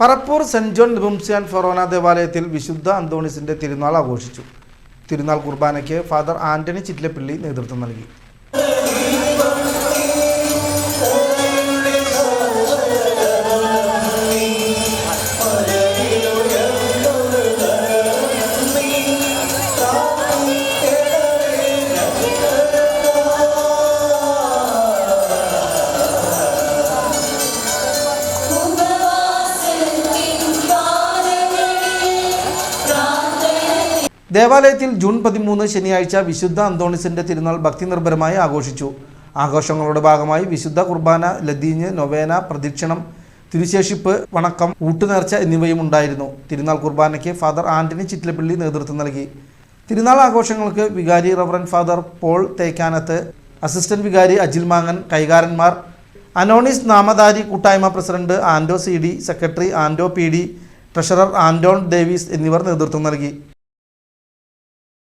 Parappur saint John നെപോമുക്സാൻ ഫൊറോന ദേവാലയത്തിൽ വിശുദ്ധ അന്തോണീസിന്റെ തിരുനാൾ ആഘോഷിച്ചു. തിരുനാൾ കുർബാനയ്ക്ക് ഫാദർ ആന്റണി ചിറ്റിലപ്പള്ളി നേതൃത്വം നൽകി. ദേവാലയത്തിൽ ജൂൺ 13 ശനിയാഴ്ച വിശുദ്ധ അന്തോണീസിന്റെ തിരുനാൾ ഭക്തിനിർഭരമായി ആഘോഷിച്ചു. ആഘോഷങ്ങളുടെ ഭാഗമായി വിശുദ്ധ കുർബാന, ലതീഞ്ഞ്, നൊവേന, പ്രദക്ഷിണം, തിരുശേഷിപ്പ്, വണക്കം, ഊട്ടുനേർച്ച എന്നിവയും ഉണ്ടായിരുന്നു. തിരുനാൾ കുർബാനയ്ക്ക് ഫാദർ ആന്റണി ചിറ്റിലപ്പള്ളി നേതൃത്വം നൽകി. തിരുനാൾ ആഘോഷങ്ങൾക്ക് വികാരി reverend father Paul Thekkanath, assistant വികാരി അജിൽ മാങ്ങൻ, കൈകാരന്മാർ, അനോണീസ് നാമധാരി കൂട്ടായ്മ president Ando CD, secretary Ando PD, treasurer Andon Davis എന്നിവർ നേതൃത്വം നൽകി.